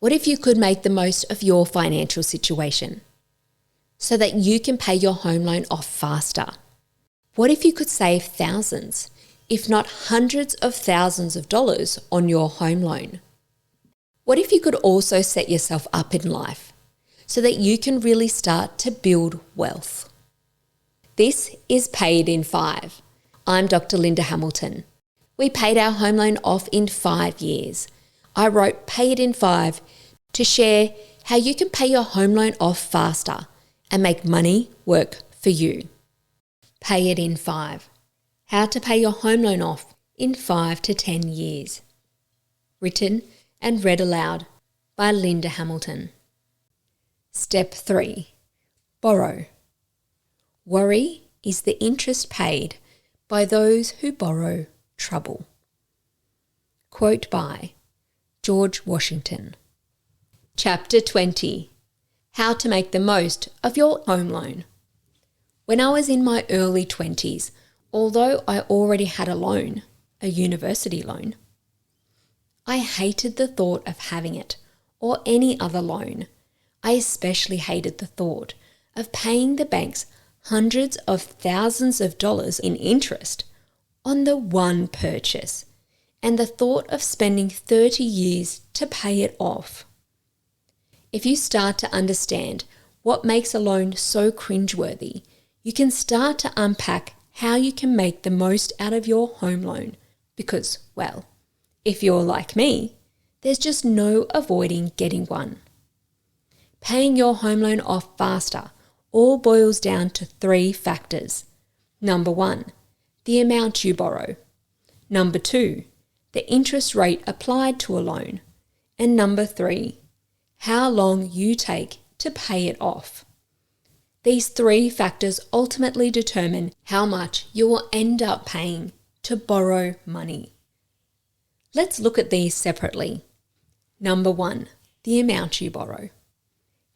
What if you could make the most of your financial situation so that you can pay your home loan off faster? What if you could save thousands, if not hundreds of thousands of dollars on your home loan? What if you could also set yourself up in life so that you can really start to build wealth? This is Pay It in 5. I'm Dr. Linda Hamilton. We paid our home loan off in 5 years. I wrote Pay It in 5 to share how you can pay your home loan off faster and make money work for you. Pay It in 5. How to pay your home loan off in 5 to 10 years. Written and read aloud by Linda Hamilton. Step 3. Borrow. Worry is the interest paid by those who borrow trouble. Quote by George Washington. Chapter 20. How to make the most of your home loan. When I was in my early 20s, although I already had a loan, a university loan, I hated the thought of having it or any other loan. I especially hated the thought of paying the banks hundreds of thousands of dollars in interest on the one purchase, and the thought of spending 30 years to pay it off. If you start to understand what makes a loan so cringeworthy, you can start to unpack how you can make the most out of your home loan because, well, if you're like me, there's just no avoiding getting one. Paying your home loan off faster all boils down to 3 factors. Number 1, the amount you borrow. Number 2, the interest rate applied to a loan. And number 3, how long you take to pay it off. These 3 factors ultimately determine how much you will end up paying to borrow money. Let's look at these separately. Number 1, the amount you borrow.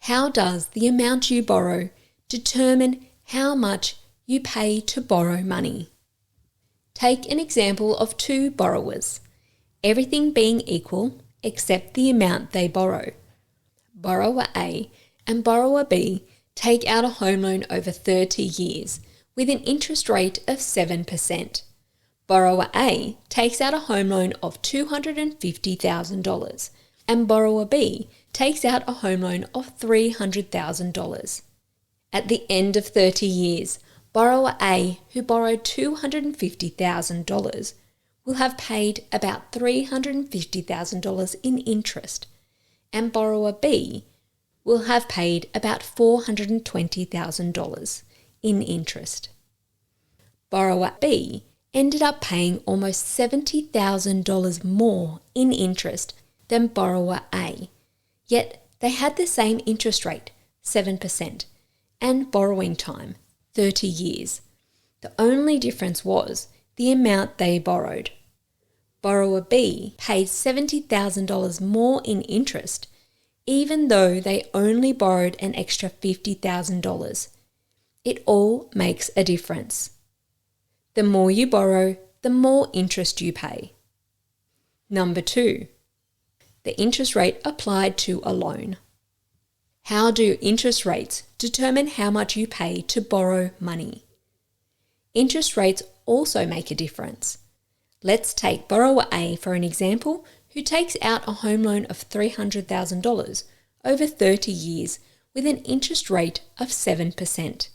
How does the amount you borrow determine how much you pay to borrow money? Take an example of 2 borrowers, everything being equal except the amount they borrow. Borrower A and borrower B take out a home loan over 30 years with an interest rate of 7%. Borrower A takes out a home loan of $250,000 and borrower B takes out a home loan of $300,000. At the end of 30 years, borrower A, who borrowed $250,000, will have paid about $350,000 in interest, and borrower B will have paid about $420,000 in interest. Borrower B ended up paying almost $70,000 more in interest than borrower A, yet they had the same interest rate, 7%, and borrowing time, 30 years. The only difference was the amount they borrowed. Borrower B paid $70,000 more in interest, even though they only borrowed an extra $50,000. It all makes a difference. The more you borrow, the more interest you pay. Number 2, the interest rate applied to a loan. How do interest rates determine how much you pay to borrow money? Interest rates also make a difference. Let's take borrower A for an example, who takes out a home loan of $300,000 over 30 years with an interest rate of 7%.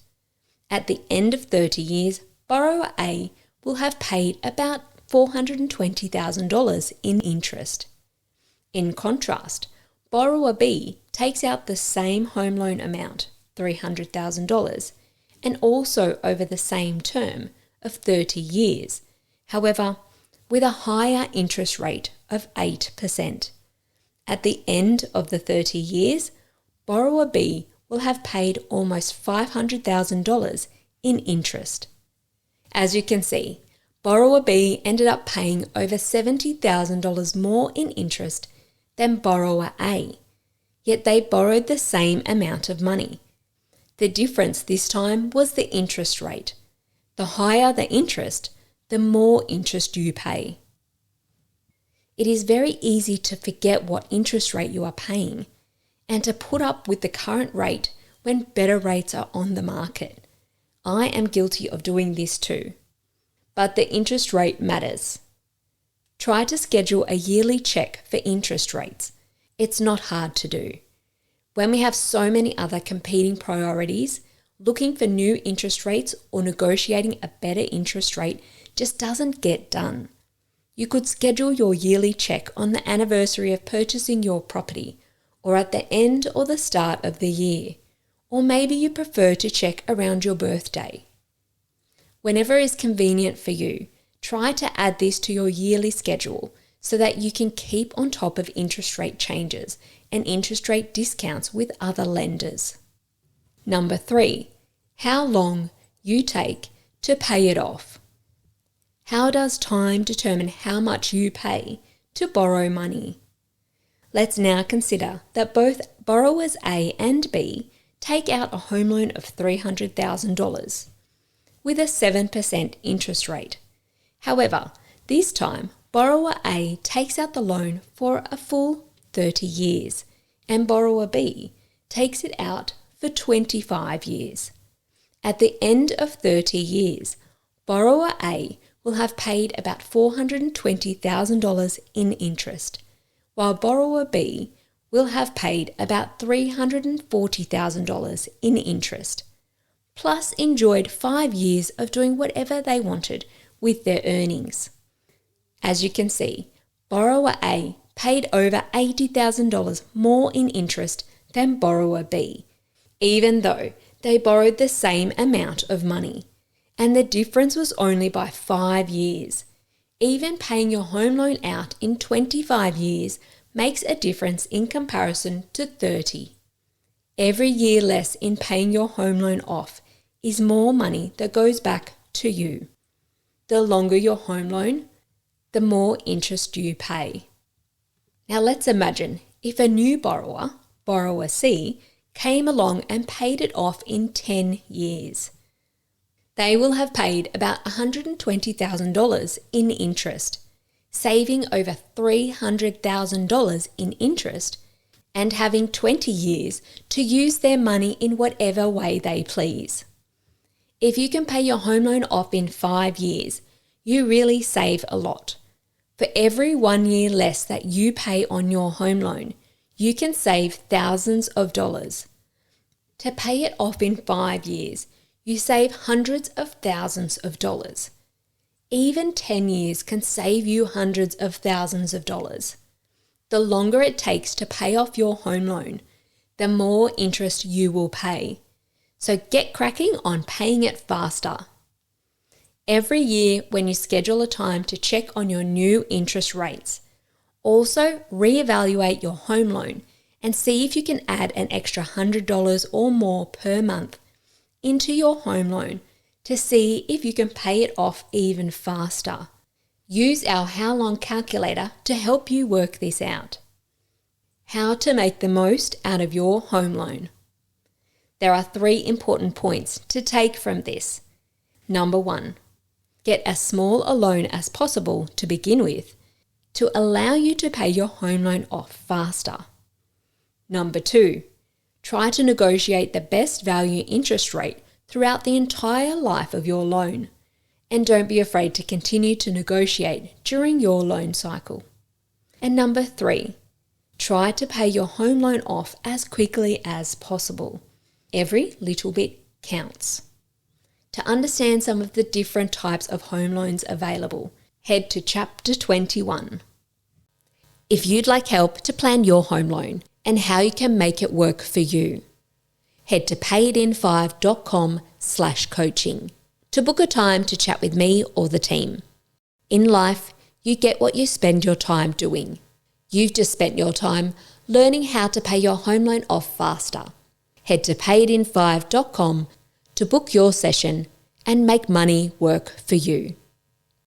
At the end of 30 years, borrower A will have paid about $420,000 in interest. In contrast, borrower B takes out the same home loan amount, $300,000, and also over the same term of 30 years, however, with a higher interest rate of 8%. At the end of the 30 years, borrower B will have paid almost $500,000 in interest. As you can see, borrower B ended up paying over $70,000 more in interest than borrower A, yet they borrowed the same amount of money. The difference this time was the interest rate. The higher the interest, the more interest you pay. it is very easy to forget what interest rate you are paying and to put up with the current rate when better rates are on the market. I am guilty of doing this too. But the interest rate matters. Try to schedule a yearly check for interest rates. It's not hard to do. When we have so many other competing priorities, looking for new interest rates or negotiating a better interest rate just doesn't get done. You could schedule your yearly check on the anniversary of purchasing your property, or at the end or the start of the year, or maybe you prefer to check around your birthday. Whenever is convenient for you, try to add this to your yearly schedule so that you can keep on top of interest rate changes and interest rate discounts with other lenders. Number 3, how long you take to pay it off. How does time determine how much you pay to borrow money? Let's now consider that both borrowers A and B take out a home loan of $300,000 with a 7% interest rate. However, this time, borrower A takes out the loan for a full 30 years and borrower B takes it out for 25 years. At the end of 30 years, borrower A will have paid about $420,000 in interest, while borrower B will have paid about $340,000 in interest, plus enjoyed 5 years of doing whatever they wanted with their earnings. As you can see, borrower A paid over $80,000 more in interest than borrower B, even though they borrowed the same amount of money, and the difference was only by 5 years. Even paying your home loan out in 25 years makes a difference in comparison to 30. Every year less in paying your home loan off is more money that goes back to you. The longer your home loan, the more interest you pay. Now let's imagine if a new borrower, borrower C, came along and paid it off in 10 years. They will have paid about $120,000 in interest, saving over $300,000 in interest, and having 20 years to use their money in whatever way they please. If you can pay your home loan off in 5 years, you really save a lot. For every 1 year less that you pay on your home loan, you can save thousands of dollars. To pay it off in 5 years, you save hundreds of thousands of dollars. Even 10 years can save you hundreds of thousands of dollars. The longer it takes to pay off your home loan, the more interest you will pay. So get cracking on paying it faster. Every year when you schedule a time to check on your new interest rates, also reevaluate your home loan and see if you can add an extra $100 or more per month into your home loan to see if you can pay it off even faster. Use our How Long calculator to help you work this out. How to make the most out of your home loan. There are 3 important points to take from this. Number 1, get as small a loan as possible to begin with to allow you to pay your home loan off faster. Number 2, try to negotiate the best value interest rate throughout the entire life of your loan, and don't be afraid to continue to negotiate during your loan cycle. And number 3, try to pay your home loan off as quickly as possible. Every little bit counts. To understand some of the different types of home loans available, head to Chapter 21. If you'd like help to plan your home loan and how you can make it work for you, head to payit5.com/coaching to book a time to chat with me or the team. In life, you get what you spend your time doing. You've just spent your time learning how to pay your home loan off faster. Head to payit5.com to book your session and make money work for you.